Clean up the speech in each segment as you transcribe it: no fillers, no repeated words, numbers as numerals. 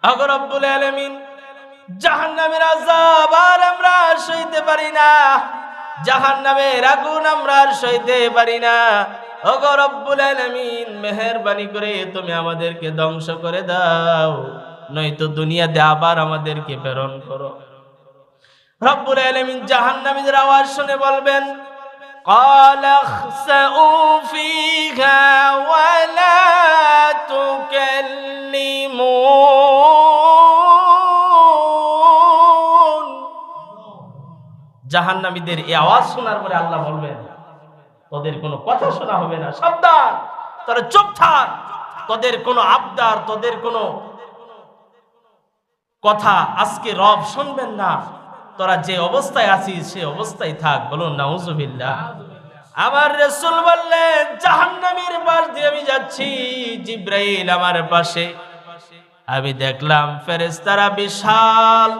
আগো রব্বুল আলামিন, জাহান্নামের আযাব আর আমরা সইতে পারি না, জাহান্নামের আগুন আমরা আর সইতে পারি না। ওগো রব্বুল আলামিন, মেহেরবানি করে তুমি আমাদেরকে ধ্বংস করে দাও, নয়তো দুনিয়াতে আবার আমাদেরকে প্রেরণ করো। রব্বুল আলামিন জাহান্নামীদের আওয়াজ শুনে বলবেন, قال اخسئوا فيها ولا تكلمون। জাহান্নামীদের এই আওয়াজ শোনার পরে আল্লাহ বলবেন, তোদের কোনো কথা শোনা হবে না, সাবধান, তোরা চুপ থাক, তোদের কোনো আবদার, তোদের কোনো কথা আজকে রব শুনবেন না, তোরা যে অবস্থায় আছিস সে অবস্থায় থাক। বলুন নাউজুবিল্লাহ। আমার রাসূল বললেন, জাহান্নামের পাশ দিয়ে আমি যাচ্ছি, জিবরাইল আমার পাশে, আমি দেখলাম ফেরেশতারা বিশাল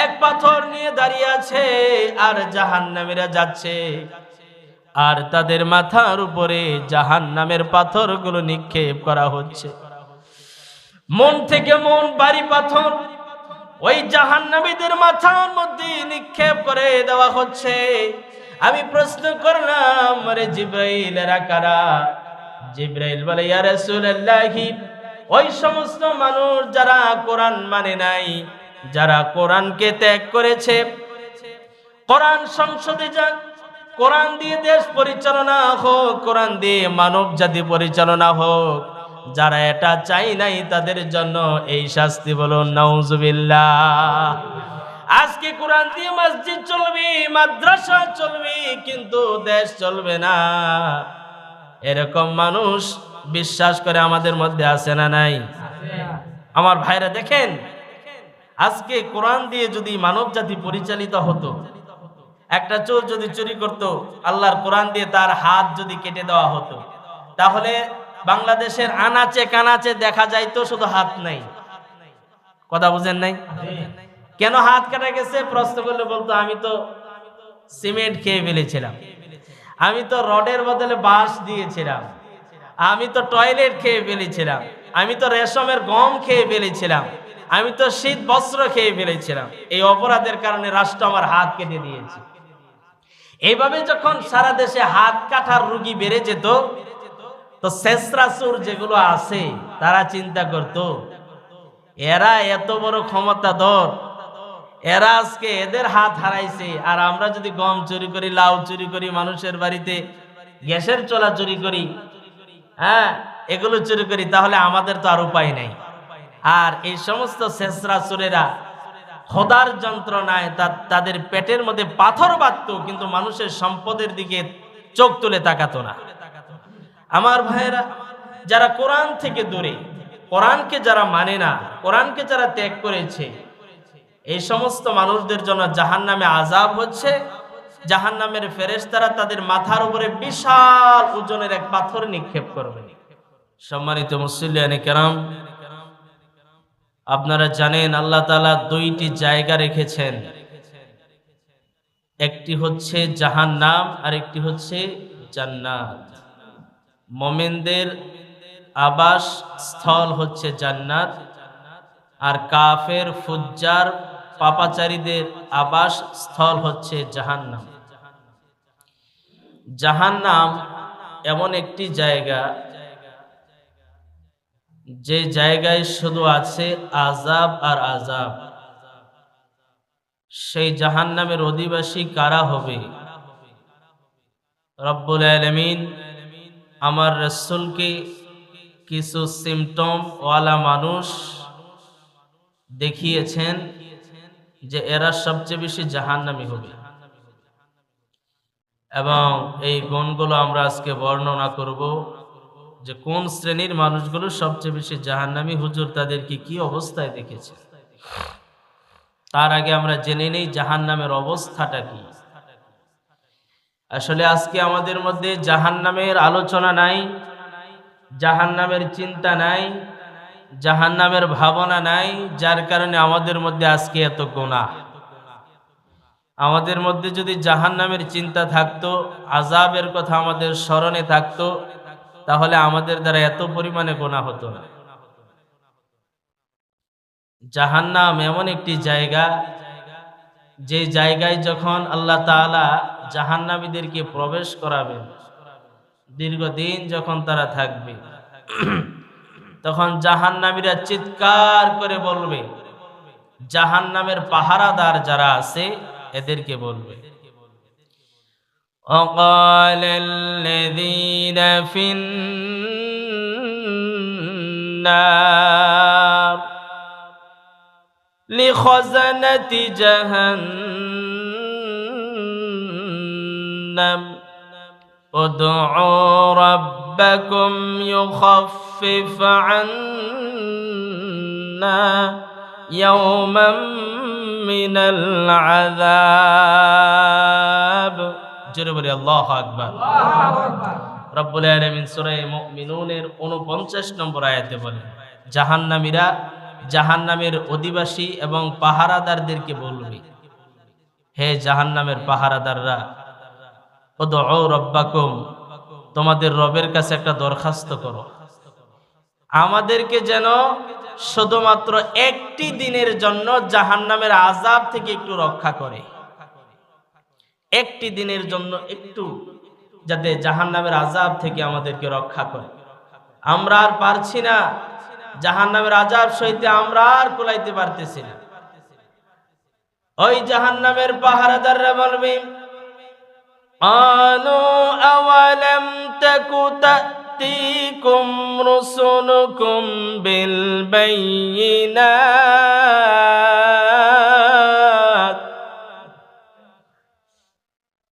এক পাথর নিয়ে দাঁড়িয়ে আছে, আর জাহান্নামীরা যাচ্ছে, আর তাদের মাথার উপরে জাহান্নামের পাথরগুলো নিক্ষেপ করা হচ্ছে। মন থেকে মন ভারী পাথর ওই জাহান্নামীদের মাথার মধ্যে নিক্ষেপ করে দেওয়া হচ্ছে। আমি প্রশ্ন করলাম, আরে জিবরাইল এরা কারা? জিবরাইল বলে, ইয়া রাসূলুল্লাহ, ওই সমস্ত মানুষ যারা কোরআন মানে নাই, যারা কোরআনকে ত্যাগ করেছে, কোরআন সংসদে যাক, কোরআন দিয়ে দেশ পরিচালনা হোক, কোরআন দিয়ে মানব জাতি পরিচালনা হোক, যারা এটা চাই নাই তাদের জন্য এই শাস্তি। বলুন নাউজুবিল্লাহ। আজকে কোরআন দিয়ে মসজিদ চলবে, মাদ্রাসা চলবে, কিন্তু দেশ চলবে না, এরকম মানুষ বিশ্বাস করে আমাদের মধ্যে আছে না নাই? আমার ভাইরা দেখেন, আজকে কোরআন দিয়ে যদি মানব জাতি পরিচালিত হতো, একটা চোর যদি চুরি করত, আল্লাহর কোরআন দিয়ে তার হাত যদি কেটে দেওয়া হতো, তাহলে বাংলাদেশের আনাচে কানাচে দেখা যাইতো শুধু হাত নাই। কথা বুঝেন নাই? কেন হাত কাটা গেছে প্রশ্ন করলে বলতো, আমি তো সিমেন্ট খেয়ে ফেলেছিলাম, আমি তো রডের বদলে বাঁশ দিয়েছিলাম, আমি তো টয়লেট খেয়ে ফেলেছিলাম, আমি তো রেশমের গম খেয়ে ফেলেছিলাম, আমি তো শীত বস্ত্র খেয়ে ফেলেছিলাম, এই অপরাধের কারণে রাষ্ট্র আমার হাত কেটে দিয়েছে। এইভাবে যখন সারা দেশে হাত কাটার রোগী বেড়ে যেত, তো শেষরা চোর যেগুলো আছে তারা চিন্তা করত, এরা এত বড় ক্ষমতাধর, এরা আজকে এদের হাত হারাইছে, আর আমরা যদি গম চুরি করি, লাউ চুরি করি, মানুষের বাড়িতে গ্যাসের চোলা চুরি করি, হ্যাঁ এগুলো চুরি করি, তাহলে আমাদের তো আর উপায় নাই। আর এই সমস্ত শেষরা চোরেরা খোদার যন্ত্রণায় তাদের পেটের মধ্যে পাথর বাঁধত, কিন্তু মানুষের সম্পদের দিকে চোখ তুলে তাকাতো না। আমার ভাইয়েরা, যারা কোরআন থেকে দূরে, কোরআনকে যারা মানে না, কোরআনকে যারা ত্যাগ করেছে, এই সমস্ত মানুষদের জন্য জাহান্নামে আযাব হচ্ছে। জাহান্নামের ফেরেশতারা তাদের মাথার উপরে বিশাল ওজনের এক পাথর নিক্ষেপ করবে। সম্মানিত মুসল্লিয়ানে কেরাম, আপনারা জানেন আল্লাহ তাআলা দুইটি জায়গা রেখেছেন, একটি হচ্ছে জাহান্নাম আর একটি হচ্ছে জান্নাত। মুমিনদের আবাস স্থল হচ্ছে জান্নাত, আর কাফের ফুজ্জার পাপাচারীদের আবাস স্থল হচ্ছে জাহান্নাম। জাহান্নাম এমন একটি জায়গা, যে জায়গায় শুধু আছে আযাব আর আযাব। সেই জাহান্নামের অধিবাসী কারা হবে? রব্বুল আলামিন আমার রাসূলকে কিছু সিমটম ওয়ালা মানুষ দেখিয়েছেন যে এরা সবচেয়ে বেশি জাহান্নামী হবে, এবং এই গুণগুলো আমরা আজকে বর্ণনা করব যে কোন শ্রেণীর মানুষগুলো সবচেয়ে বেশি জাহান্নামী, হুজুর তাদেরকে কি অবস্থায় দেখেছে। তার আগে আমরা জেনে নেই জাহান্নামের অবস্থাটা কি। আসলে আজকে আমাদের মধ্যে জাহান্নামের আলোচনা নাই, জাহান্নামের চিন্তা নাই, জাহান্নামের ভাবনা নাই, যার কারণে আমাদের মধ্যে আজকে এত গুনাহ। আমাদের মধ্যে যদি জাহান্নামের চিন্তা থাকতো, আযাবের কথা আমাদের স্মরণে থাকতো, তাহলে আমাদের দ্বারা এত পরিমাণে গুনাহ হতো না। জাহান্নাম এমন একটি জায়গা, যে জায়গায় যখন আল্লাহ তাআলা জাহান্নামীদেরকে প্রবেশ করাবেন, দীর্ঘদিন যখন তারা থাকবে, তখন জাহান্নামীরা চিৎকার করে বলবে, জাহান্নামের পাহারাদার যারা আছে এদেরকে বলবে, وقال الذين في النار لخزنة جهنم ادعوا ربكم يخفف عنا يوما من العذاب জোরে বলি আল্লাহু আকবার। রব্বুল আলামিন সূরা মুমিনুনের 49 নম্বর আয়াতে বলেন, জাহান্নামীরা জাহান্নামের অধিবাসী এবং পাহারাদারদেরকে বলবে, হে জাহান্নামের পাহারাদাররা, উদউ রাব্বাকুম, তোমাদের রবের কাছে একটা দরখাস্ত করো, আমাদেরকে যেন শুধুমাত্র একটি দিনের জন্য জাহান্নামের আযাব থেকে একটু রক্ষা করে, একটি দিনের জন্য একটু যাতে জাহান্নামের আযাব থেকে আমাদেরকে রক্ষা করে। আমরা আর পারছি না, জাহান্নামের আযাব সইতে আমরা আর কুলাইতে পারতেছি না। ওই জাহান্নামের পাহারাদাররা বলবে, আনু আওয়ালাম তাকু তাতিকুম রুসুলুকুম বিল বাইয়িনাত,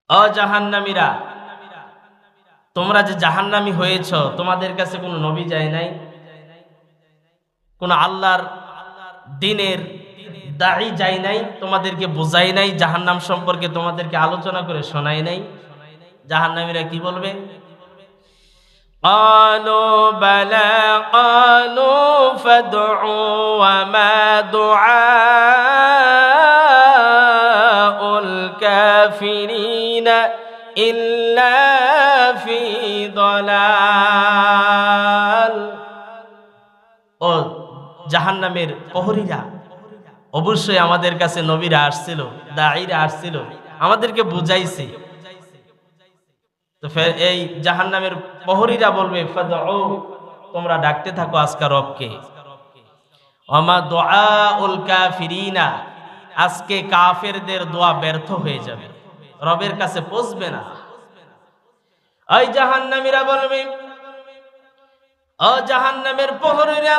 ও জাহান্নামীরা, তোমরা যে জাহান্নামী হয়েছ, তোমাদের কাছে কোনো নবী যায় নাই, কোন আল্লাহর দ্বীনের দাঈ যায় নাই, তোমাদেরকে বোঝাই নাই, জাহান্নাম সম্পর্কে তোমাদেরকে আলোচনা করে শোনাই নাই? জাহান্নামীরা কি বলবে? ক্বালু বালা ক্বালু ফাদউ ওয়া মা দুআউল কাফিরিনা ইল্লা ফি দালাল। ও জাহান্নামের প্রহরীরা, অবশ্যই আমাদের কাছে নবীরা আসছিল, দাঈরা আসছিল, আমাদেরকে বুঝাইছে। তো ফের এই জাহান্নামের প্রহরীরা বলবে, ফাদউ, তোমরা ডাকতে থাকো আজকে রবকে, ওমা দুআউল কাফিরিনা, আজকে কাফেরদের দোয়া ব্যর্থ হয়ে যাবে, রবের কাছে পৌঁছবে না। ওই জাহান্নামীরা বলবে, ও জাহান্নামের প্রহরীরা,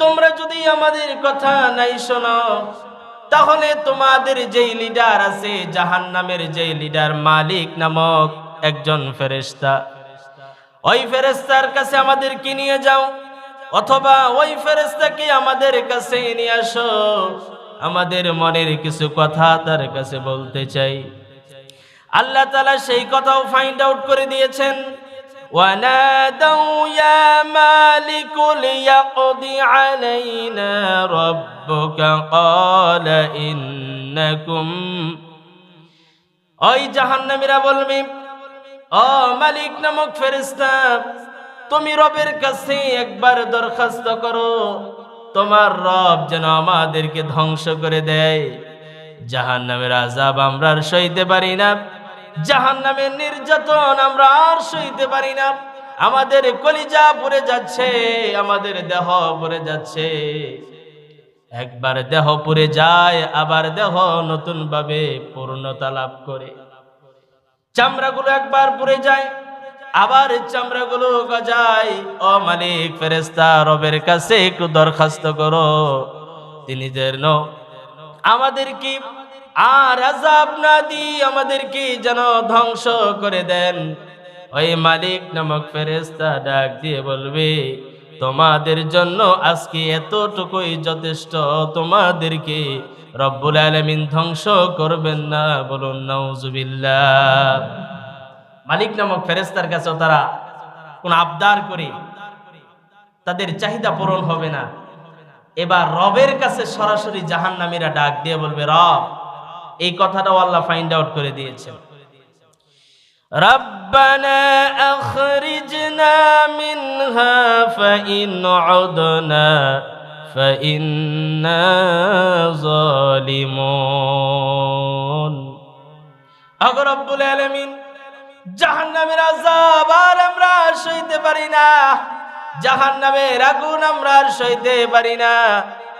তোমরা যদি আমাদের কথা নাই শোনো, তাহলে তোমাদের যেই লিডার আছে, জাহান্নামের যেই লিডার মালিক নামক একজন ফেরেশতা, ওই ফেরেশতার কাছে আমাদেরকে নিয়ে যাও, অথবা ওই ফেরেশতাকে আমাদের কাছে নিয়ে আসো, আমাদের মনের কিছু কথা তার কাছে বলতে চাই। আল্লাহ তাআলা সেই কথাও ফাইন্ড আউট করে দিয়েছেন। وَنَادَوْا يَا مَالِكُ لِيَقْضِ عَلَيْنَا رَبُّكَ قَالَ إِنَّكُمْ, ওই জাহান্নামীরা বলবে, ও মালিক নামক ফেরেশতা, তুমি রবের কাছে একবার দরখাস্ত করো, তোমার রব যেন আমাদেরকে ধ্বংস করে দেয়, জাহান্নামের আযাব আমরা আর সইতে পারি না, জাহান্নামের নির্যাতন আমরা আর সইতে পারি না, আমাদের কলিজা পুড়ে যাচ্ছে, আমাদের দেহ পুড়ে যাচ্ছে। একবার দেহ পুড়ে যায়, আবার দেহ নতুন ভাবে পূর্ণতা লাভ করে। চামড়াগুলো একবার পুড়ে যায়, আবার চামড়াগুলো গজায়। ও মালিক, ফেরেশতা, রবের কাছে একটু দরখাস্ত করো, তিনি যেন আমাদেরকে আর আযাব না দিয়ে আমাদেরকে যেন ধ্বংস করে দেন। ওই মালিক নামক ফেরেশতা ডাক দিয়ে বলবে, তোমাদের জন্য আজকে এতটুকুই যথেষ্ট, তোমাদেরকে রব্বুল আলামিন ধ্বংস করবেন না। বলুন নাউজুবিল্লাহ। মালিক নামক ফেরেশতার কাছে তারা কোন আবদার করে তাদের চাহিদা পূরণ হবে না। এবার রবের কাছে সরাসরি জাহান্নামীরা ডাক দিয়ে বলবে, রব, এই কথাটাও আল্লাহ ফাইন্ড আউট করে দিয়েছেন। রব্বানা আখরিজনা মিনহা ফাইন উদনা فإنا ظالمون আগো রব্বুল আলামিন জাহান্নামের আযাব আর আমরা সইতে পারি না, জাহান্নামের আগুন আমরা সইতে পারি না।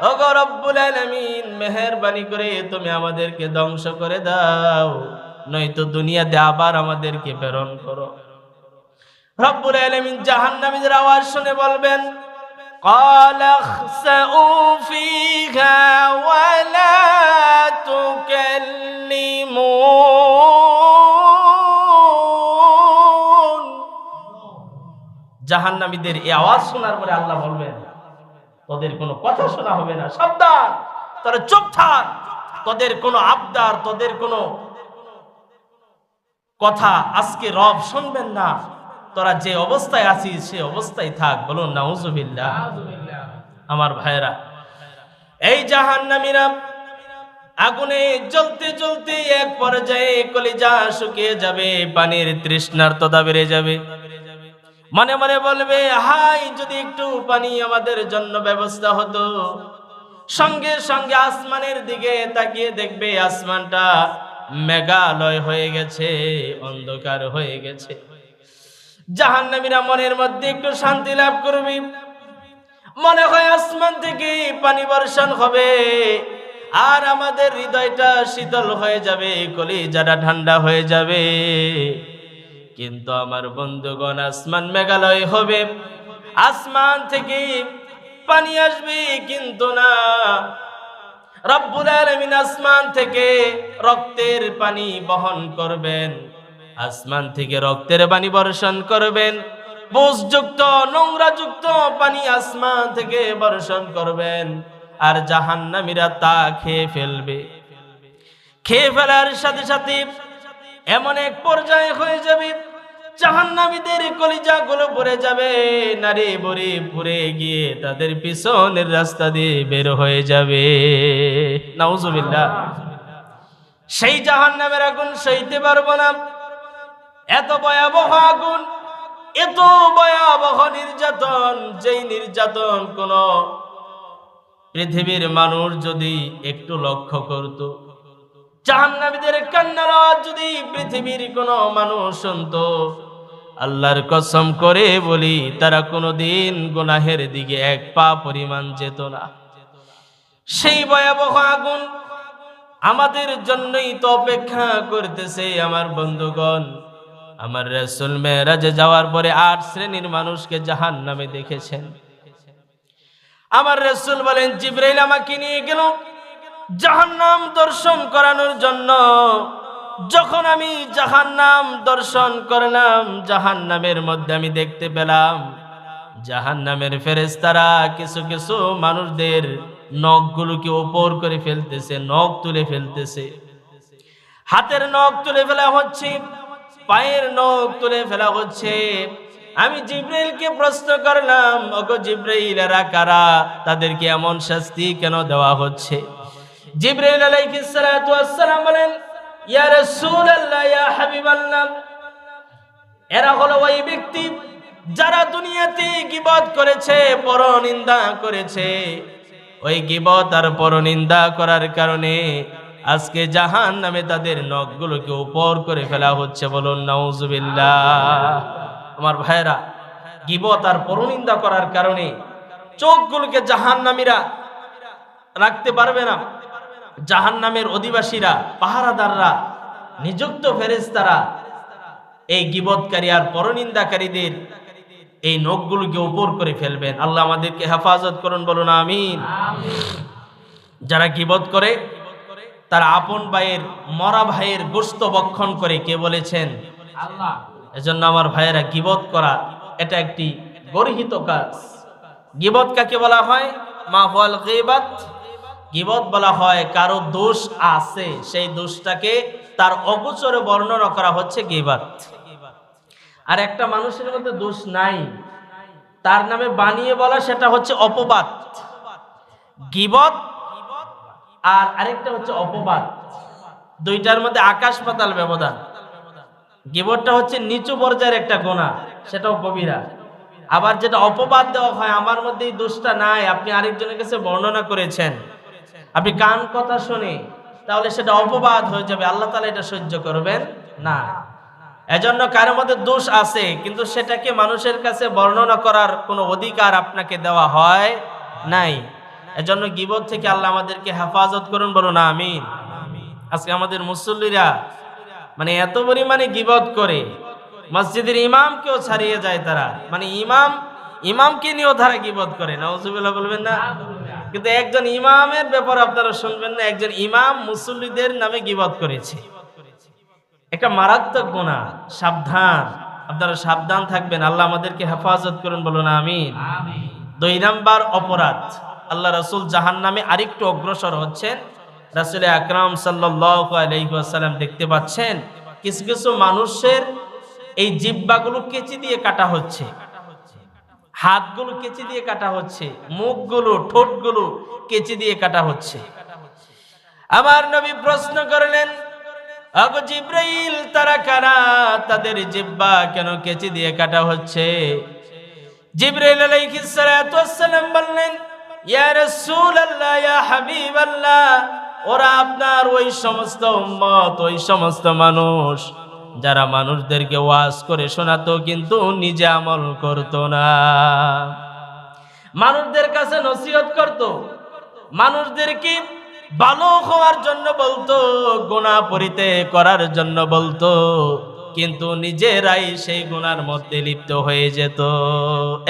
ওগো রব্বুল আলামিন মেহেরবানি করে তুমি আমাদেরকে ধ্বংস করে দাও, নয়তো দুনিয়াতে আবার আমাদেরকে প্রেরণ করো। রব্বুল আলামিন জাহান্নামীদের আওয়াজ শুনে বলবেন ক্বালা খসাউ ফিহা ওয়া লা তুকাল্লিমুন। জাহান্নামীদের এই আওয়াজ শোনার পরে আল্লাহ বলবেন তোদের কোনো কথা শোনা হবে না, সাবধান, তোরা চুপ থাক, তোদের কোনো আবদার, তোদের কোনো কথা আজকে রব শুনবেন না, তোরা যে অবস্থায় আছিস সে অবস্থায় থাক। বলুন নাউজুবিল্লাহ। আমার ভাইরা, এই জাহান্নামীরা আগুনে জ্বলতে জ্বলতে এক পর্যায়ে কলিজা শুকিয়ে যাবে, পানির তৃষ্ণার্ততা বেড়ে যাবে, মনে মনে বলবে হাই যদি একটু পানি আমাদের জন্য ব্যবস্থা হতো। সঙ্গে সঙ্গে আসমানের দিকে তাকিয়ে দেখবে আসমানটা মেঘালয় হয়ে গেছে, অন্ধকার হয়ে গেছে। জাহান্নামীরা মনের মধ্যে একটু শান্তি লাভ করবে, মনে হয় আসমান থেকে পানি বর্ষণ হবে আর আমাদের হৃদয়টা শীতল হয়ে যাবে, কলিজাটা ঠান্ডা হয়ে যাবে। কিন্তু আমার বন্ধুগণ, আসমান মেঘালয় হবে, আসমান থেকে পানি আসবে, কিন্তু না, রব্বুল আলামিন আসমান থেকে রক্তের পানি বহন করবেন, আসমান থেকে রক্তের পানি বর্ষণ করবেন, বোঝযুক্ত নোংরাযুক্ত পানি আসমান থেকে বর্ষণ করবেন, আর জাহান্নামীরা তা খেয়ে ফেলবে। খেয়ে ফেলার সাথে সাথে এমন এক পর্যায়ে হয়ে যাবে জাহান্নামীদের কলিজাগুলো পড়ে যাবে, নারী বড়ি পুড়ে গিয়ে তাদের পিছনের রাস্তা দিয়ে বের হয়ে যাবে। নাউজুবিল্লাহ। সেই জাহান্নামের আগুন সইতে পারবো না, এত ভয়াবহ আগুন, এত ভয়াবহ নির্যাতন, যেই নির্যাতন কোন পৃথিবীর মানুষ যদি একটু লক্ষ্য করত, জাহান্নামীদের কান্নার আওয়াজ যদি পৃথিবীর কোন মানুষ শুনতো, আল্লাহর কসম করে বলি তারা কোনোদিন গুনাহের দিকে এক পা পরিমাণ যেত না। সেই ভয়াবহ আগুন আমাদের জন্যই তো অপেক্ষা করতেছে। আমার বন্ধুগণ, আমার রাসূল মেরাজে যাওয়ার পরে 8 শ্রেণীর মানুষকে জাহান্নামে দেখেছেন। আমার রাসূল বলেন জিবরাইল আমাকে নিয়ে গেল জাহান্নাম দর্শন করানোর জন্য। যখন আমি জাহান্নাম দর্শন করলাম, জাহান্নামের মধ্যে আমি দেখতে পেলাম জাহান্নামের ফেরেশতারা কিছু কিছু মানুষদের নখগুলোকে উপর করে ফেলতেছে, নখ তুলে ফেলতেছে, হাতের নখ তুলে ফেলা হচ্ছে, পায়ের নখ তুলে ফেলা হচ্ছে। আমি জিবরাইলকে প্রশ্ন করলাম, ওগো জিবরাইল, এরা কারা? তাদেরকে এমন শাস্তি কেন দেওয়া হচ্ছে? জিবরাইল আলাইহিস সালাতু ওয়াস সালাম বলেন, ইয়া রাসূলুল্লাহ, ইয়া হাবিবাল্লাহ, এরা হলো ওই ব্যক্তি যারা দুনিয়াতে গীবত করেছে, পরনিন্দা করেছে। ওই গীবত আর পরনিন্দা করার কারণে আজকে জাহান্নামে তাদের নখগুলোকে উপর করে ফেলা হচ্ছে। বলুন নাউজুবিল্লাহ। আমার ভাইরা, গীবত আর পরনিন্দা করার কারণে চোখগুলোকে জাহান্নামীরা রাখতে পারবে না। জাহান্নামের অধিবাসীরা, পাহারাদাররা, নিযুক্ত ফেরেশতারা এই গীবতকারী আর পরনিন্দাকারীদের এই নখগুলোকে উপর করে ফেলবেন। আল্লাহ আমাদেরকে হেফাজত করুন, বলুন আমিন। যারা গীবত করে তারা আপন ভাইয়ের, মরা ভাইয়ের গোশত ভক্ষণ করে। কে বলেছেন? আল্লাহ। এজন্য আমার ভাইয়েরা, গীবত করা এটা একটি গর্হিত কাজ। গীবত কাকে বলা হয়? মা হুয়াল গীবাত। গীবত বলা হয় কারো দোষ আছে, সেই দোষটাকে তার অগোচরে বর্ণনা করা হচ্ছে গীবত। আর একটা মানুষের মধ্যে দোষ নাই, তার নামে বানিয়ে বলা, সেটা হচ্ছে অপবাদ। গীবত আর আরেকটা হচ্ছে অপবাদ, দুইটার মধ্যে আকাশ পাতাল ব্যবধান। গীবতটা হচ্ছে নিচু পর্যায়ের একটা গুনাহ, সেটাও কবিরা। আবার যেটা অপবাদ দেওয়া হয়, আমার মধ্যে এই দোষটা নাই, আপনি আরেকজনের কাছে বর্ণনা করেছেন, আপনি কান কথা শুনে, তাহলে সেটা অপবাদ হয়ে যাবে, আল্লাহ তাআলা এটা সহ্য করবেন না। এজন্য কারো মধ্যে দোষ আছে, কিন্তু সেটাকে মানুষের কাছে বর্ণনা করার কোনো অধিকার আপনাকে দেওয়া হয় নাই। এজন্য গীবত থেকে আল্লাহ আমাদেরকে হেফাজত করুন, বলুন আমিন। আজকে আমাদের মুসল্লিরা মানে এত পরিমাণে গীবত করে, মসজিদের ইমামকেও ছাড়িয়ে যায় তারা, মানে ইমামকে নিয়েও তারা গীবত করে, নাউজুবিল্লাহ বলবেন না? কিন্তু একজন ইমামের ব্যাপারে আপনারা শুনবেন না, একজন ইমাম মুসল্লিদের নামে গীবত করেছে। একটা মারাত্মক গুনাহ, সাবধান, আপনারা সাবধান থাকবেন। আল্লাহ আমাদেরকে হেফাজত করুন, বলুন আমিন। 2 নাম্বার অপরাধ, আল্লাহ রাসূল জাহান্নামে আরেকটু অগ্রসর হচ্ছেন। রাসূল আকরাম সাল্লাল্লাহু আলাইহি ওয়াসাল্লাম দেখতে পাচ্ছেন কিছু কিছু মানুষের এই জিহ্বাগুলো কেচি দিয়ে কাটা হচ্ছে, হাতগুলো কেচি দিয়ে কাটা হচ্ছে, মুখগুলো, ঠোঁটগুলো কেচি দিয়ে কাটা হচ্ছে। আমার নবী প্রশ্ন করলেন, আগো জিব্রাইল, তারা কারা? তাদের জিহ্বা কেন কেচি দিয়ে কাটা হচ্ছে? জিব্রাইল আলাইহিস সালাতু ওয়াসসালাম বললেন, ইয়া রাসূলুল্লাহ, ইয়া হাবিবাল্লাহ, ওরা আপনার ওই সমস্ত উম্মত, ওই সমস্ত মানুষ যারা মানুষদেরকে ওয়াজ করে শোনাতো কিন্তু নিজে আমল করতো না। মানুষদের কাছে নসিহত করত, মানুষদেরকে ভালো হওয়ার জন্য বলতো, গুনাহ পরিতে করার জন্য বলতো, কিন্তু নিজেরাই সেই গুনার মধ্যে লিপ্ত হয়ে যেত।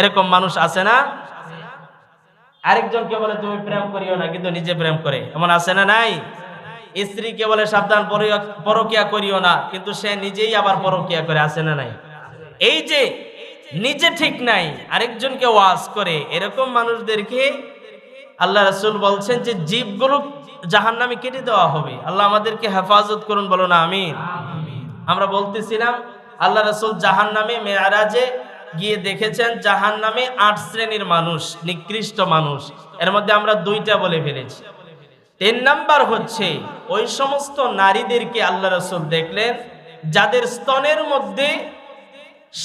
এরকম মানুষ আছে না? আরেকজনকে বলে তুমি প্রেম করিও না, কিন্তু নিজে প্রেম করে, এমন আছে না নাই? স্ত্রীকে বলে সাবধান, পরকিয়া করিও না, কিন্তু সে নিজেই আবার পরকিয়া করে, আছে না নাই? এই যে নিজে ঠিক নাই, আরেকজনকে ওয়াজ করে, এরকম মানুষদেরকে আল্লাহ রাসূল বলছেন যে জিহ্বাগুলো জাহান্নামে কেটে দেওয়া হবে। আল্লাহ আমাদেরকে হেফাজত করুন, বলুন আমিন। আমরা বলতেছিলাম আল্লাহ রাসূল জাহান্নামে মেরাজে গিয়ে দেখেছেন জাহান্নামে 8 শ্রেণীর মানুষ, নিকৃষ্ট মানুষ। এর মধ্যে আমরা 2টা বলে ফেলেছি। 3 নাম্বার হচ্ছে ওই সমস্ত নারীদেরকে আল্লাহ রাসূল দেখলেন যাদের স্তনের মধ্যে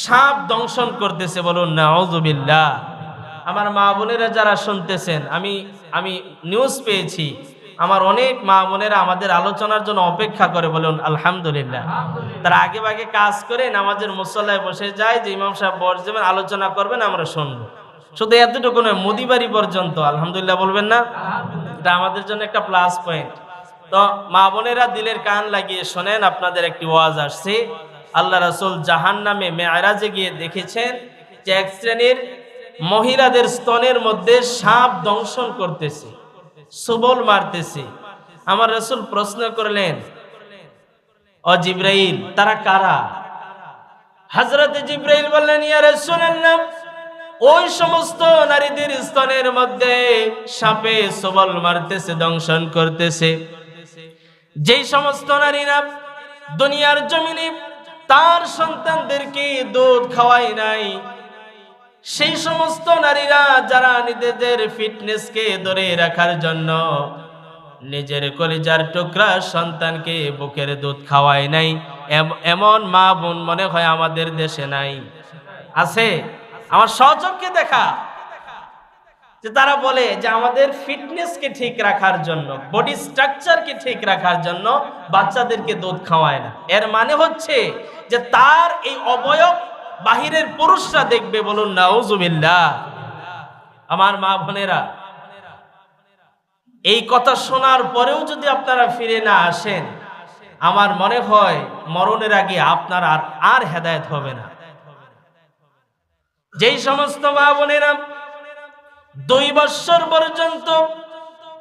সাপ দংশন করতেছে, বলুন নাউযুবিল্লাহ। আমার মা বোনেরা যারা শুনতেছেন, আমি নিউজ পেয়েছি, আমার অনেক মা বোনেরা আমাদের আলোচনার জন্য অপেক্ষা করে, বলুন আলহামদুলিল্লাহ। তারা আগে ভাগে কাজ করে নামাজের মুসল্লায় বসে যায় যে ইমাম সাহেব বসবেন, আলোচনা করবেন, আমরা শুনবো। শুধু এতটুকু নয়, মুদিবাড়ি পর্যন্ত আলহামদুলিল্লাহ বলবেন না? এটা আমাদের জন্য একটা প্লাস পয়েন্ট। তো মা বোনেরা দিলের কান লাগিয়ে শোনেন, আপনাদের একটি ওয়াজ আসছে। আল্লাহ রাসূল জাহান্নামে মেরাজে গিয়ে দেখেছেন যে 1 শ্রেণীর মহিলাদের স্তনের মধ্যে সাপ দংশন করতেছে, সুবল মারতেছে। আমার রাসূল প্রশ্ন করলেন, ও জিব্রাইল, তারা কারা? হযরত জিব্রাইল বললেন, ইয়া রাসূলুল্লাহ, ওই সমস্ত নারীদের স্তনের মধ্যে সাপে সুবল মারতেছে, দংশন করতেছে, যেই সমস্ত নারীরা দুনিয়ার জমিনে তার সন্তানদেরকে দুধ খাওয়ায় নাই, সেই সমস্ত নারীরা যারা নিজেদের ফিটনেসকে ধরে রাখার জন্য নিজের কলিজার টুকরা সন্তানকে বুকের দুধ খাওয়ায় নাই, এমন মা বোন মনে হয় আমাদের দেশে নাই? আছে? আমার সচক্ষে দেখা যে তারা বলে যে আমাদের ফিটনেসকে ঠিক রাখার জন্য, বডি স্ট্রাকচারকে ঠিক রাখার জন্য বাচ্চাদেরকে দুধ খাওয়ায় না। এর মানে হচ্ছে যে তার এই অবয়ব বাহিরের পুরুষরা দেখবে, বলুন নাউযুবিল্লাহ। আমার মা বোনেরা, এই কথা শোনার পরেও যদি আপনারা ফিরে না আসেন, আমার মনে হয় মরণের আগে আপনার আর হেদায়েত হবে না। যেই সমস্ত মা বোনেরা 2 বছর পর্যন্ত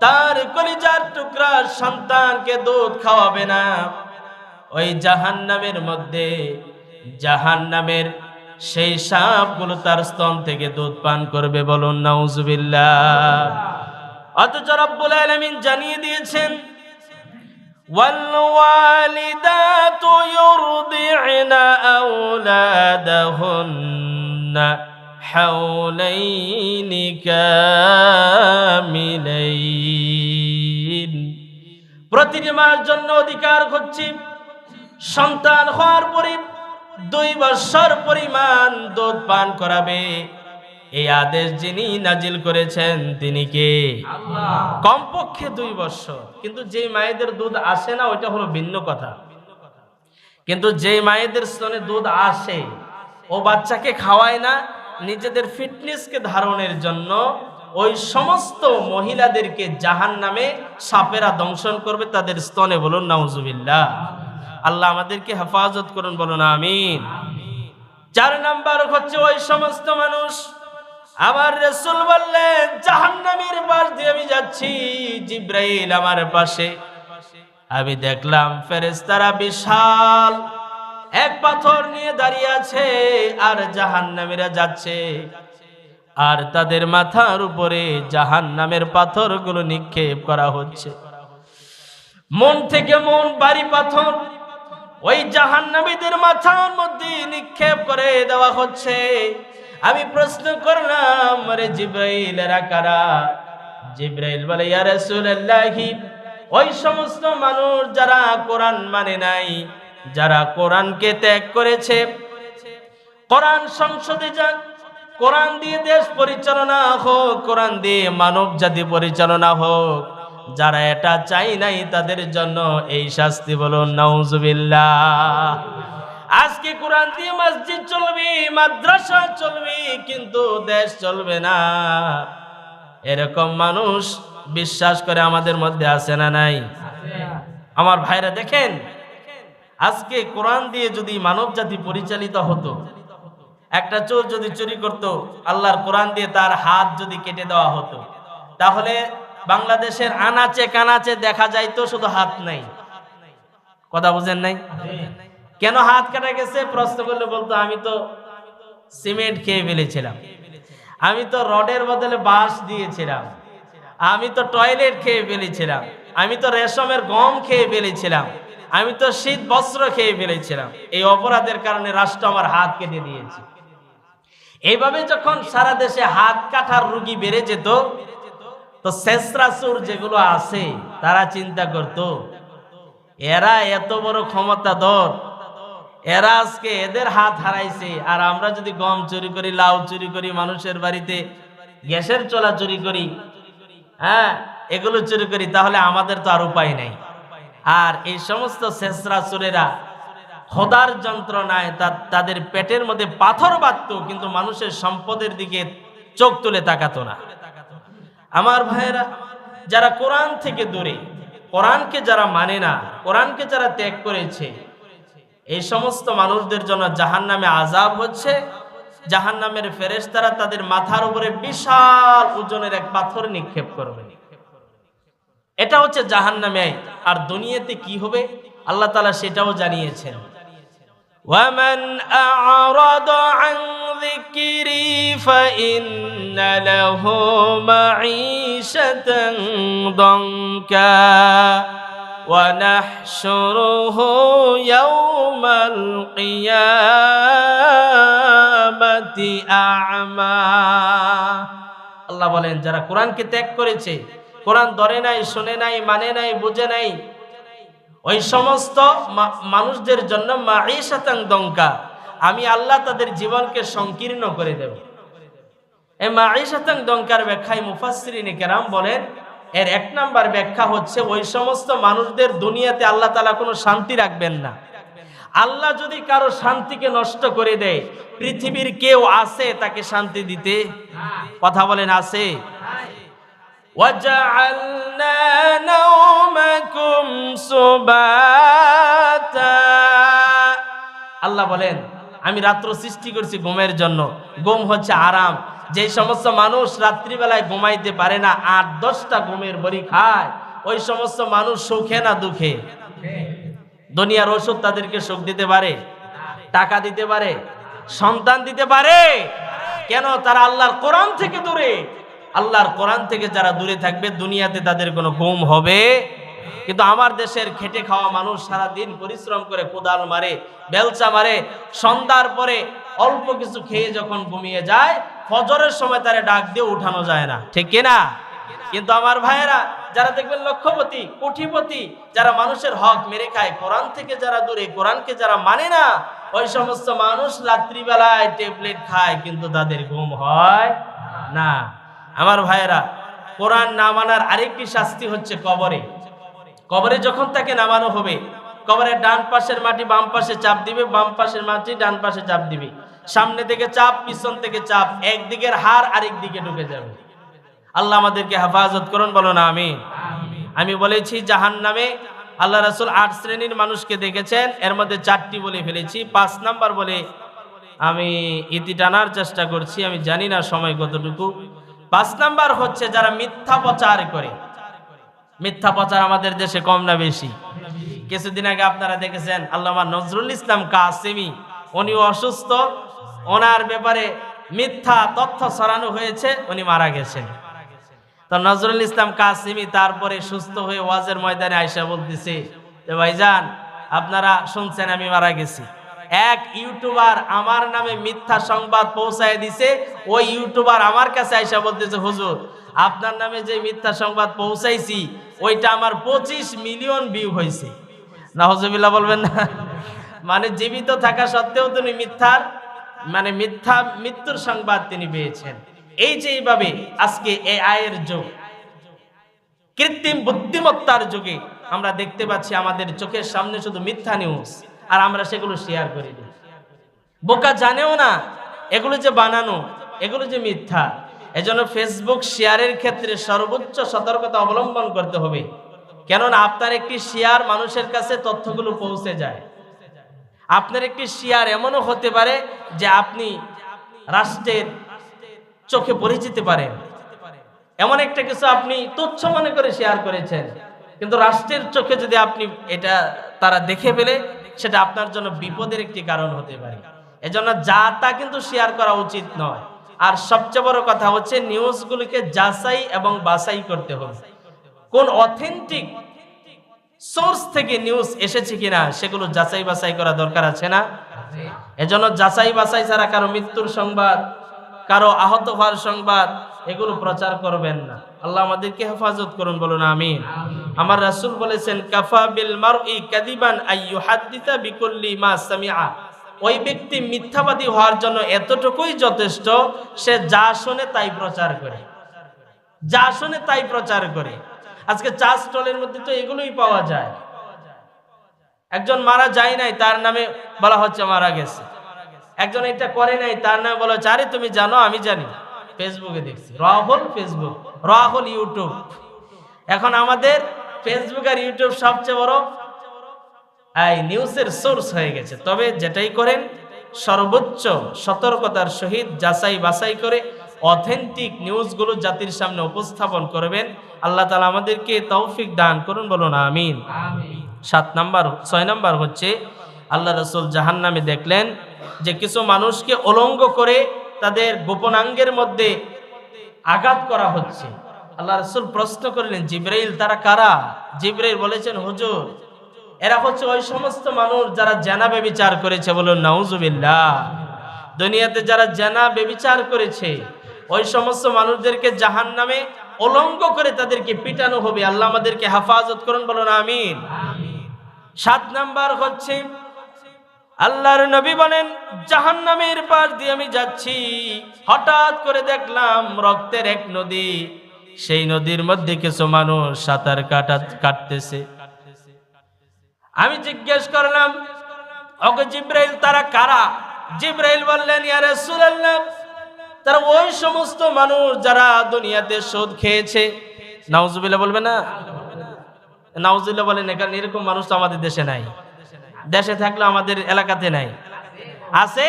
তার কলিজার টুকরা সন্তানকে দুধ খাওয়াবে না, ওই জাহান্নামের মধ্যে জাহান্নামের সেই সাপগুলো তার স্তন থেকে দুধ পান করবে, বলুন নাউযুবিল্লাহ। অথচ রব্বুল আলামিন জানিয়ে দিয়েছেন, ওয়াল ওয়ালিদাতু ইউরদি'না আওলাদাহুন্না হাওলাইনি কামিলাইন। প্রতিটি মার জন্য অধিকার হচ্ছে সন্তান হওয়ার পরে 2 বছর পরিমাণ দুধ পান করাবে। এই আদেশ যিনি নাজিল করেছেন তিনি কে? আল্লাহ। কমপক্ষে 2 বছর। কিন্তু যেই মায়েদের দুধ আসে না ওইটা হলো ভিন্ন কথা। কিন্তু যেই মায়েদের স্তনে দুধ আসে ও বাচ্চাকে খাওয়ায় না, নিজেদের ফিটনেসকে ধারণের জন্য ওই সমস্ত মহিলাদেরকে জাহান্নামে সাপেরা দংশন করবে তাদের স্তনে। বলুন নাউজুবিল্লাহ। আল্লাহ আমাদেরকে হেফাজত করুন, বলুন আমিন। 4 নাম্বার হচ্ছে ওই সমস্ত মানুষ। আমার রাসূল বললেন জাহান্নামের পাশ দিয়ে আমি যাচ্ছি, জিবরাইল আমার পাশে। আমি দেখলাম ফেরেশতারা বিশাল এক পাথর নিয়ে দাঁড়িয়ে আছে আর জাহান্নামীরা যাচ্ছে, আর তাদের মাথার উপরে জাহান্নামের পাথরগুলো নিক্ষেপ করা হচ্ছে। মন থেকে মন ভারী পাথর ওই জাহান্নামীদের মাথার মধ্যে নিক্ষেপ করে দেওয়া হচ্ছে। আমি প্রশ্ন করলাম, আরে জিবরাইল এরা কারা? জিবরাইল বলে, ইয়া রাসূলুল্লাহি, ওই সমস্ত মানুষ যারা কোরআন মানে নাই, যারা কোরআনকে ত্যাগ করেছে, কোরআন সংসদে যাক, কোরআন দিয়ে দেশ পরিচালনা হোক, কোরআন দিয়ে মানব জাতি পরিচালনা হোক, যারা এটা চাই নাই তাদের জন্য এই শাস্তি। বলুন নাউজুবিল্লাহ। আজকে কোরআন দিয়ে মসজিদ চলবে, মাদ্রাসা চলবে, কিন্তু দেশ চলবে না, এরকম মানুষ বিশ্বাস করে আমাদের মধ্যে আছে না নাই? আমার ভাইরা দেখেন, আজকে কোরআন দিয়ে যদি মানব জাতি পরিচালিত হতো, একটা চোর যদি চুরি করত, আল্লাহর কোরআন দিয়ে তার হাত যদি কেটে দেওয়া হতো, তাহলে বাংলাদেশের আনাচে কানাচে দেখা যাইতো শুধু হাত নাই। কথা বুঝেন নাই? কেন হাত কাটা গেছে প্রশ্ন করলে বলতো, আমি তো সিমেন্ট খেয়ে ফেলেছিলাম, আমি তো রডের বদলে বাঁশ দিয়েছিলাম, আমি তো টয়লেট খেয়ে ফেলেছিলাম, আমি তো রেশমের গম খেয়ে ফেলেছিলাম, আমি তো শীত বস্ত্র খেয়ে ফেলেছিলাম, এই অপরাধের কারণে রাষ্ট্র আমার হাত কেটে দিয়েছে। এইভাবে যখন সারা দেশে হাত কাটার রোগী বেড়ে যেত, তো শেষরাসুর যেগুলো আছে তারা চিন্তা করত, এরা এত বড় ক্ষমতাধর, এরা আজকে এদের হাত হারাইছে, আর আমরা যদি গম চুরি করি, লাউ চুরি করি, মানুষের বাড়িতে গ্যাসের চলা চুরি করি, হ্যাঁ এগুলো চুরি করি, তাহলে আমাদের তো আর উপায় নাই। আর এই সমস্ত শেষরাসুরেরা খোদার যন্ত্রণায় তাদের পেটের মধ্যে পাথর বাঁধত, কিন্তু মানুষের সম্পদের দিকে চোখ তুলে তাকাতো না। আমার ভাইয়েরা, যারা কোরআন থেকে দূরে, কোরআনকে যারা মানে না, কোরআনকে যারা ত্যাগ করেছে, এই সমস্ত মানুষদের জন্য জাহান্নামে আযাব হচ্ছে। জাহান্নামের ফেরেশতারা তাদের মাথার উপরে বিশাল ওজনের এক পাথর নিক্ষেপ করবে। এটা হচ্ছে জাহান্নামে। আর দুনিয়াতে কি হবে আল্লাহ তাআলা সেটাও জানিয়েছেন। ওয়ামান আ'রাদা আন যিকরি ফাইন্না লাহু মাঈশাতান দানকা ওয়া নাহশুরুহু ইয়াওমাল কিয়ামাতি আ'মা। আল্লাহ বলেন, যারা কোরআনকে ত্যাগ করেছে, কোরআন ধরে নাই, শুনে নাই, মানে নাই, বুঝে নাই, ওই সমস্ত মানুষদের জন্য মাঈশাতান দঙ্কা, আমি আল্লাহ তাদের জীবনকে সংকীর্ণ করে দেব। এই মাঈশাতান দঙ্কার ব্যাখ্যায় মুফাসসিরিনে কেরাম বলেন, এর 1 নাম্বার ব্যাখ্যা হচ্ছে ওই সমস্ত মানুষদের দুনিয়াতে আল্লাহ তাআলা কোনো শান্তি রাখবেন না। আল্লাহ যদি কারো শান্তিকে নষ্ট করে দেয়, পৃথিবীর কেউ আছে তাকে শান্তি দিতে? কথা বলেন, আছে? وَجَعَلْنَا نَوْمَكُمْ سُبَاتًا। আল্লাহ বলেন, আমি রাত্র সৃষ্টি করছি ঘুমের জন্য। ঘুম হচ্ছে আরাম। যে সমস্ত মানুষ রাত্রিবেলায় ঘুমাইতে পারে না, 8-10টা ঘুমের বড়ি খায়, ওই সমস্ত মানুষ সুখে না দুঃখে? দুনিয়ার ওষুধ তাদেরকে সুখ দিতে পারে? টাকা দিতে পারে? সন্তান দিতে পারে? কেন? তারা আল্লাহর কোরআন থেকে দূরে। আল্লাহর কোরআন থেকে যারা দূরে থাকবে, দুনিয়াতে তাদের কোনো ঘুম হবে। কিন্তু আমার দেশের খেটে খাওয়া মানুষ সারা দিন পরিশ্রম করে কোদাল মারে, বেলচা মারে, সন্ধ্যার পরে অল্প কিছু খেয়ে যখন ঘুমিয়ে যায়, ফজরের সময় তারে ডাক দিয়ে উঠানো যায় না, ঠিক কিনা? কিন্তু আমার ভাইয়েরা যারা দেখবেন লক্ষপতি, কোটিপতি, যারা মানুষের হক মেরে খায়, কোরআন থেকে যারা দূরে, কোরআনকে যারা মানে না, ওই সমস্ত মানুষ রাত্রিবেলায় ট্যাবলেট খায় কিন্তু তাদের ঘুম হয় না। আমার ভাইয়েরা, কোরআন না মানার আরেকটি শাস্তি হচ্ছে কবরে। কবরে যখন তাকে নামানো হবে, কবরের ডান পাশের মাটি বাম পাশে চাপ দিবে, বাম পাশের মাটি ডান পাশে চাপ দিবে, সামনে থেকে চাপ, পিছন থেকে চাপ, একদিকের হাড় আরেক দিকে ঢুকে যাবে। আল্লাহ আমাদেরকে হেফাজত করুন, বলো না আমিন। আমি বলেছি জাহান্নামে আল্লাহ রাসূল 8 শ্রেণীর মানুষকে দেখেছেন, এর মধ্যে 4টি বলে ফেলেছি, 5 নাম্বার বলে আমি ইতি টানার চেষ্টা করছি, আমি জানি না সময় কতটুকু। 5 নাম্বার হচ্ছে যারা মিথ্যা প্রচার করে। মিথ্যা প্রচার আমাদের দেশে কম না বেশি? কিছুদিন আগে আপনারা দেখেছেন আল্লামা নজরুল ইসলাম কাসেমি, উনি অসুস্থ, ওনার ব্যাপারে মিথ্যা তথ্য ছড়ানো হয়েছে, উনি মারা গেছেন। তো নজরুল ইসলাম কাসেমি তারপরে সুস্থ হয়ে ওয়াজের ময়দানে আয়েশা বলতেছে যে ভাইজান আপনারা শুনছেন আমি মারা গেছি। এক ইউটিউবার আমার নামে মিথ্যা সংবাদ পৌঁছায় দিছে, ওই ইউটিউবার আমার কাছে আয়েশা বলতেছে হুজুর আপনার নামে যে মিথ্যা সংবাদ পৌঁছাইছি ওইটা আমার 25 মিলিয়ন ভিউ হয়েছে। নাউজুবিল্লাহ বলবেন না? মানে জীবিত থাকা সত্ত্বেও তিনি মৃত্যুর সংবাদ তিনি পেয়েছেন। এই যে এইভাবে আজকে AI এর যুগ, কৃত্রিম বুদ্ধিমত্তার যুগে আমরা দেখতে পাচ্ছি আমাদের চোখের সামনে শুধু মিথ্যা নিউজ, আর আমরা সেগুলো শেয়ার করে দিই। বোকা জানেও না এগুলো যে বানানো, এগুলো যে মিথ্যা। এজন্য ফেসবুক শেয়ারের ক্ষেত্রে সর্বোচ্চ সতর্কতা অবলম্বন করতে হবে, কেননা আপনার একটি শেয়ার মানুষের কাছে তথ্যগুলো পৌঁছে যায়। আপনার একটি শেয়ার এমনও হতে পারে যে আপনি রাষ্ট্রের চোখে পড়ে যেতে পারেন। এমন একটা কিছু আপনি তুচ্ছ মনে করে শেয়ার করেছেন, কিন্তু রাষ্ট্রের চোখে যদি আপনি এটা তারা দেখে ফেলে, সেটা আপনার জন্য বিপদের একটি কারণ হতে পারে। এজন্য যা তা কিন্তু শেয়ার করা উচিত নয়। আর সবচেয়ে বড় কথা হচ্ছে নিউজগুলোকে যাচাই এবং বাছাই করতে হবে। কোন অথেন্টিক সোর্স থেকে নিউজ এসেছে কিনা সেগুলো যাচাই বাছাই করা দরকার আছে না? এজন্য যাচাই বাছাই ছাড়া কারো মৃত্যুর সংবাদ, কারো আহত হওয়ার সংবাদ এগুলো প্রচার করবেন না। আল্লাহ আমাদেরকে হেফাজত করুন, বলুন আমিন। আমার রাসূল বলেছেন কাফা বিল মারই কাযিবান আইয়ুহাদ্দিসা বিকুল্লি মা সামিআ। ওই ব্যক্তি মিথ্যাবাদী হওয়ার জন্য এতটুকুই যথেষ্ট, সে যা শুনে তাই প্রচার করে, যা শুনে তাই প্রচার করে। আজকে চা স্টলের মধ্যে তো এগুলোই পাওয়া যায়। একজন মারা যায় নাই, তার নামে বলা হচ্ছে মারা গেছে। একজন এটা করে নাই, তার নামে বলা হচ্ছে আরে তুমি জানো আমি জানি, ফেসবুকে দেখছি। Rahul Facebook, Rahul YouTube. এখন আমাদের ফেসবুক আর ইউটিউব সবচেয়ে বড় এই নিউজের সোর্স হয়ে গেছে। তবে যেটাই করেন সর্বোচ্চ সতর্কতার সহিত যাচাই বাছাই করে অথেন্টিক নিউজগুলো জাতির সামনে উপস্থাপন করবেন। আল্লাহ তাআলা আমাদেরকে তৌফিক দান করুন, বলুন আমিন। 6 নাম্বার হচ্ছে আল্লাহ রাসূল জাহান্নামে দেখলেন যে কিছু মানুষকে অলঙ্গ করে তাদের গোপনাঙ্গের মধ্যে আঘাত করা হচ্ছে। আল্লাহ রাসূল প্রশ্ন করলেন জিবরাইল তারা কারা? জিবরাইল বলেছেন হুজুর এরা হচ্ছে ওই সমস্ত মানুষ যারা জেনা ব্যভিচার করেছে। বলুন নাউজুবিল্লাহ। দুনিয়াতে যারা জেনা ব্যভিচার করেছে ওই সমস্ত মানুষদেরকে জাহান্নামে অলঙ্গ করে তাদেরকে পিটানো হবে। আল্লাহ আমাদেরকে হেফাজত করুন, বলুন আমিন। 7 নাম্বার হচ্ছে আল্লাহর নবী বলেন জাহান্নামের পাশ দিয়ে আমি যাচ্ছি, হঠাৎ করে দেখলাম রক্তের এক নদী, সেই নদীর মধ্যে কিছু মানুষ সাঁতার কাটতেছে। আমি জিজ্ঞেস করলাম ওগো জিবরাইল তারা কারা? জিবরাইল বললেন ইয়া রাসূলুল্লাহ তারা ওই সমস্ত মানুষ যারা দুনিয়াতে সুদ খেয়েছে। নাউজুবিল্লাহ বলবে না? নাউজুবিল্লাহ বলেন, কারণ এরকম মানুষ তো আমাদের দেশে নাই। দেশে থাকলে আমাদের এলাকাতে নাই, আছে।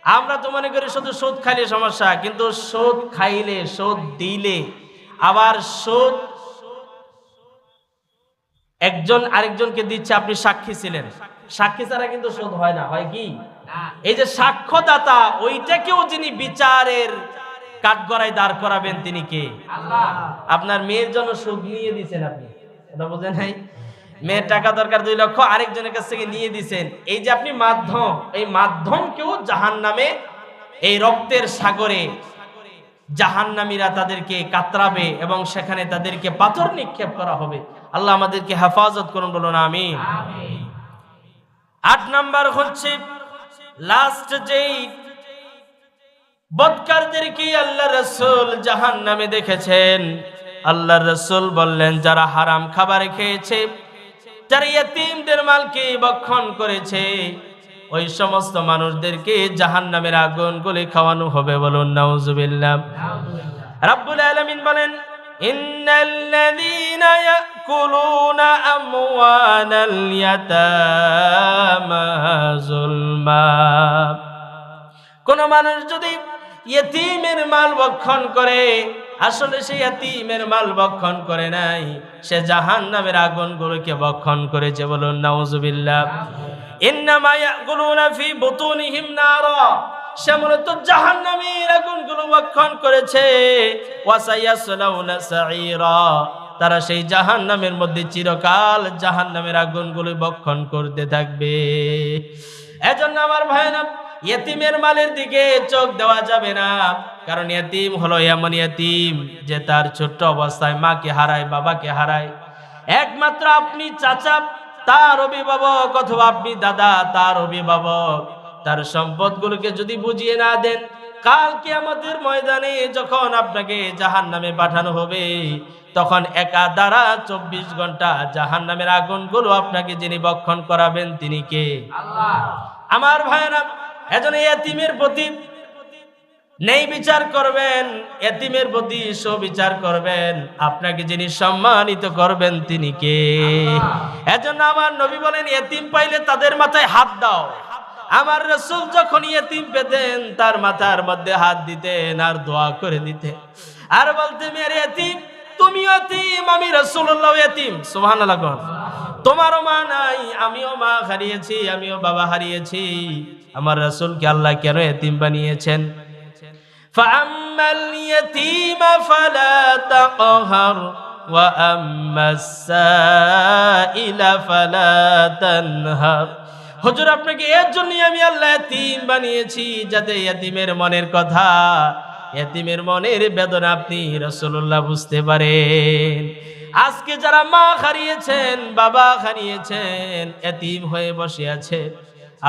আমরা তো মনে করি শুধু সুদ খাইলে সমস্যা, কিন্তু সুদ খাইলে, সুদ দিলে, আবার সুদ একজন আরেকজনকে দিচ্ছে, আপনি সাক্ষী ছিলেন, সাক্ষী ছাড়া কিন্তু সুদ হয় না। হয় কি? এই যে সাক্ষ্যদাতা, ওইটাকেও যিনি বিচারের কাঠগড়ায় দাঁড় করাবেন তিনি কে? আল্লাহ। আপনার মেয়ের জন্য সুদ নিয়ে দিয়েছেন, আপনি এটা বুঝেন নাই? মেয়ের টাকা দরকার 2 লক্ষ, আরেকজনের কাছ থেকে নিয়ে দিয়েছেন। এই যে আপনি মাধ্যম, এই মাধ্যমকেও জাহান্নামে এই রক্তের সাগরে জাহান্নামীরা তাদেরকে কাতরাবে এবং সেখানে তাদেরকে পাথর নিক্ষেপ করা হবে। আল্লাহ আমাদেরকে হেফাজত করুন, বলুন আমিন। 8 নাম্বার হচ্ছে লাস্ট যেই বদকারদেরকে আল্লাহ রাসূল জাহান্নামে দেখেছেন, আল্লাহ রাসূল বললেন যারা হারাম খাবার খেয়েছে, যারা ইয়েতিমদের মালকে ভক্ষণ করেছে, ওই সমস্ত মানুষদেরকে জাহান্নামের আগুন গলে খাওয়ানো হবে, বলুন নাউজুবিল্লাহ। রাব্বুল আলামিন বলেন ইন্নাল্লাযীনা ইয়াকুলুনা আমওয়ালাল ইয়াতামা যুলমা, কোন মানুষ যদি ইয়েতিমের মাল ভক্ষণ করে, আসলে সে ইয়েতিমের মাল ভক্ষণ করে নাই, সে জাহান্নামের আগুনগুলোকে ভক্ষণ করেছে, বলুন নাউজুবিল্লাহ। ইন্নামা ইয়াকুলুনা ফি বুতুনিহিম নারা, সে মূলত জাহান্নামের আগুনগুলো ভক্ষণ করেছে। ওয়া সায়াসলাউনা সাঈরা, তারা সেই জাহান্নামের মধ্যে চিরকাল জাহান্নামের আগুনগুলো ভক্ষণ করতে থাকবে। এজন্য আমার ভাইরা, ইয়েতিমের মালের দিকে চোখ দেওয়া যাবে না, কারণ ইয়েতিম হলো এমন ইয়েতিম যে তার ছোট্ট অবস্থায় মাকে হারায়, বাবাকে হারায়। একমাত্র আপনি চাচা তার অভিভাবক, অথবা আপনি দাদা তার অভিভাবক। তার সম্পদগুলোকে যদি বুঝিয়ে না দেন, কাল কিয়ামতের ময়দানে যখন আপনাকে জাহান্নামে পাঠানো হবে, তখন একা দ্বারা 24 ঘন্টা জাহান্নামের আগুনগুলো আপনাকে যিনি ভক্ষণ করাবেন তিনি কে? আল্লাহ। আমার ভাইরা, এজন্য ইয়েতিমের প্রতি নেই বিচার করবেন, ইয়েতিমের প্রতি সুবিচার করবেন, আপনাকে যিনি সম্মানিত করবেন তিনি কে? এজন্য আমার নবী বলেন ইয়েতিম পাইলে তাদের মাথায় হাত দাও। আমার রাসূল যখন ইয়েতিম পেতেন তার মাথার মধ্যে হাত দিতেন আর দোয়া করে দিতেন, আর বলতেন মেরে ইয়েতিম, তুমি ইয়েতিম, আমি রাসূলুল্লাহ ইয়েতিম। সুবহানাল্লাহ। তোমারও মা নাই, আমিও মা হারিয়েছি, আমিও বাবা হারিয়েছি। আমার রাসূলকে আল্লাহ কেন ইয়েতিম বানিয়েছেন? ফাআম্মাল ইয়াতীমা ফালা তাকহার ওয়া আম্মাস সাইলা ফালা তানহার। হুজুর, আপনাকে এর জন্যই আমি আল্লাহ ইয়েতিম বানিয়েছি, যাতে ইয়েতিমের মনের কথা, ইয়েতিমের মনের বেদনা আপনি রাসূলুল্লাহ বুঝতে পারেন। আজকে যারা মা হারিয়েছেন, বাবা হারিয়েছেন, ইয়েতিম হয়ে বসে আছে,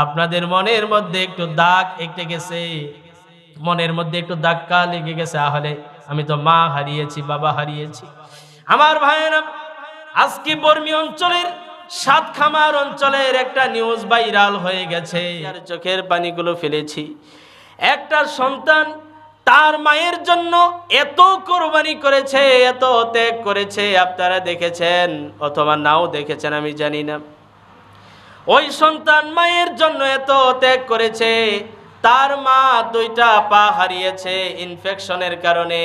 আপনাদের মনের মধ্যে একটু দাগ এঁকে গেছে, মনের মধ্যে একটু ধাক্কা লেগে গেছে, তাহলে আমি তো মা হারিয়েছি, বাবা হারিয়েছি। আমার ভাইয়েরা, আজকে বর্মী অঞ্চলের সাতখামার অঞ্চলের একটা নিউজ ভাইরাল হয়ে গেছে, আর চোখের পানিগুলো ফেলেছি। একটা সন্তান তার মায়ের জন্য এত কোরবানি করেছে, এত ত্যাগ করেছে, আপনারা দেখেছেন অথবা নাও দেখেছেন আমি জানি না। ওই সন্তান মায়ের জন্য এত ত্যাগ করেছে, তার মা 2টা পা হারিয়েছে ইনফেকশনের কারণে।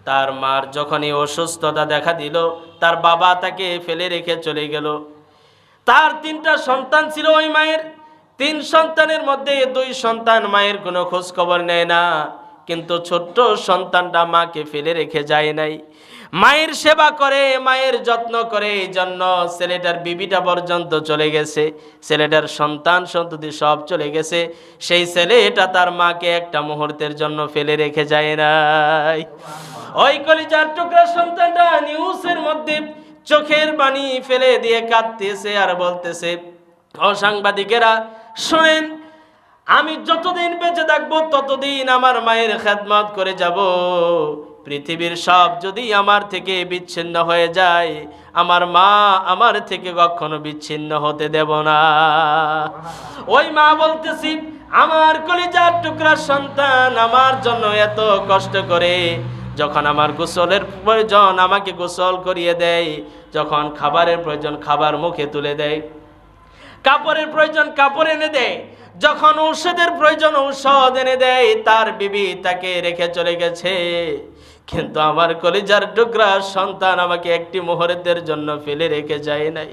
তার মার যখনই অসুস্থতা দেখা দিল, তার বাবা তাকে ফেলে রেখে চলে গেল। তার 3টা সন্তান ছিল ওই মায়ের। 3 সন্তানের মধ্যে 2 সন্তান মায়ের কোনো খোঁজ খবর নেয় না, কিন্তু ছোট্ট সন্তানটা মাকে ফেলে রেখে যায় নাই, মায়ের সেবা করে, মায়ের যত্ন করে। এই জন্য ছেলেটার বিবিটা পর্যন্ত চলে গেছে, ছেলেটার সন্তান সন্ততি সব চলে গেছে। সেই ছেলেটা তার মাকে একটা মুহূর্তের জন্য ফেলে রেখে যায় নাই। ওই কলিজার টুকরা সন্তানটা নিউজের মধ্যে চোখের পানি ফেলে দিয়ে কাঁদতেছে আর বলতেছে, ও সাংবাদিকেরা শোনেন, আমি যতদিন বেঁচে থাকবো ততদিন আমার মায়ের খেদমত করে যাব। পৃথিবীর সব যদি আমার থেকে বিচ্ছিন্ন হয়ে যায়, আমার মা আমার থেকে কখনো বিচ্ছিন্ন হতে দেব না। ওই মা বলতেছি, আমার কলিজার টুকরা সন্তান আমার জন্য এত কষ্ট করে, যখন আমার গোসলের প্রয়োজন আমাকে গোসল করিয়ে দেয়, যখন খাবারের প্রয়োজন খাবার মুখে তুলে দেয়, কাপড়ের প্রয়োজন কাপড় এনে দেয়, যখন ঔষধের প্রয়োজন ঔষধ এনে দেয়। তার বিবি তাকে রেখে চলে গেছে, কিন্তু আমার কলিজার টুকরা সন্তান আমাকে একটি মুহূর্তের জন্য ফেলে রেখে যায় নাই।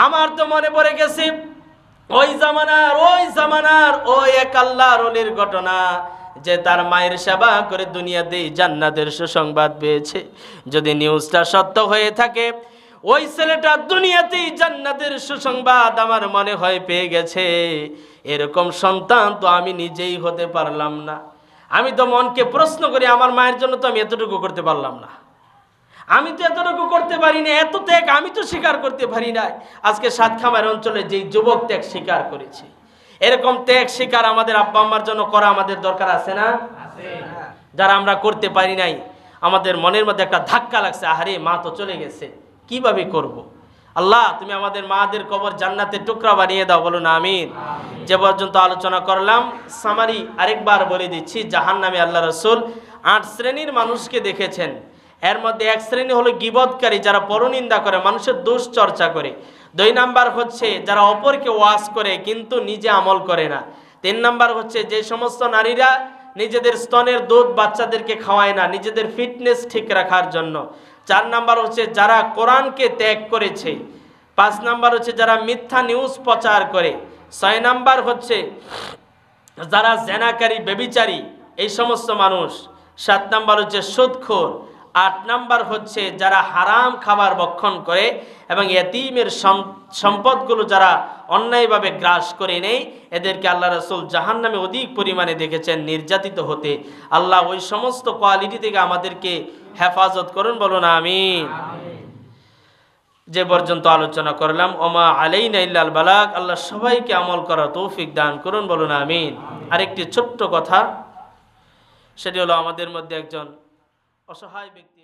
আমার তো মনে পড়ে গেছে ওই জামানার ওই এক আল্লাহর ওলির ঘটনা, যে তার মায়ের সেবা করে দুনিয়াতে জান্নাতের সুসংবাদ পেয়েছে। যদি নিউজটা সত্য হয়ে থাকে, ওই ছেলেটা দুনিয়াতেই জান্নাতের সুসংবাদ আমার মনে হয় পেয়ে গেছে। এরকম সন্তান তো আমি নিজেই হতে পারলাম না। আমি তো মনকে প্রশ্ন করি, আমার মায়ের জন্য তো আমি এতটুকু করতে পারলাম না, আমি তো এতটুকু করতে পারি না, এত ত্যাগ আমি তো স্বীকার করতে পারি না। আজকে সাতখামার অঞ্চলে যেই যুবক ত্যাগ স্বীকার করেছে, এরকম ত্যাগ স্বীকার আমাদের আব্বা আম্মার জন্য করা আমাদের দরকার আছে না? যারা আমরা করতে পারি নাই, আমাদের মনের মধ্যে একটা ধাক্কা লাগছে, আহারে মা তো চলে গেছে, কিভাবে করব। আল্লাহ তুমি আমাদের মাদের কবর জান্নাতের টুকরা বানিয়ে দাও, বলুন আমিন। যে পর্যন্ত আলোচনা করলাম সামারি আরেকবার বলে দিচ্ছি। জাহান্নামে আল্লাহ রাসূল 8 শ্রেণীর মানুষকে দেখেছেন। এর মধ্যে এক শ্রেণী হলো গীবতকারী, যারা পরনিন্দা করে, মানুষের দোষ চর্চা করে। 2 নাম্বার হচ্ছে যারা অপরকে ওয়াজ করে কিন্তু নিজে আমল করে না। 3 নাম্বার হচ্ছে যে সমস্ত নারীরা নিজেদের স্তনের দুধ বাচ্চাদেরকে খাওয়ায় না নিজেদের ফিটনেস ঠিক রাখার জন্য। 4 নাম্বার হচ্ছে যারা কোরআনকে ত্যাগ করেছে। 5 নাম্বার হচ্ছে যারা মিথ্যা নিউজ প্রচার করে। 6 নাম্বার হচ্ছে যারা জেনাকারী, ব্যভিচারী, এই সমস্ত মানুষ। 7 নাম্বার হচ্ছে সুদখোর। 8 নাম্বার হচ্ছে যারা হারাম খাবার ভক্ষণ করে এবং এতিমের সম্পদগুলো যারা অন্যায়ভাবে গ্রাস করে নেই, এদেরকে আল্লাহ রাসূল জাহান্নামে অধিক পরিমাণে দেখেছেন নির্যাতিত হতে। আল্লাহ ওই সমস্ত কোয়ালিটি থেকে আমাদেরকে হেফাজত করুন, বলুন আমিন। যে পর্যন্ত আলোচনা করলাম, ওমা আলাইনা ইল্লাল বালাগ, আল্লাহ সবাইকে আমল করার তৌফিক দান করুন, বলুন আমিন। আরেকটি ছোট্ট কথা, সেটি হলো আমাদের মধ্যে একজন অসহায় ব্যক্তি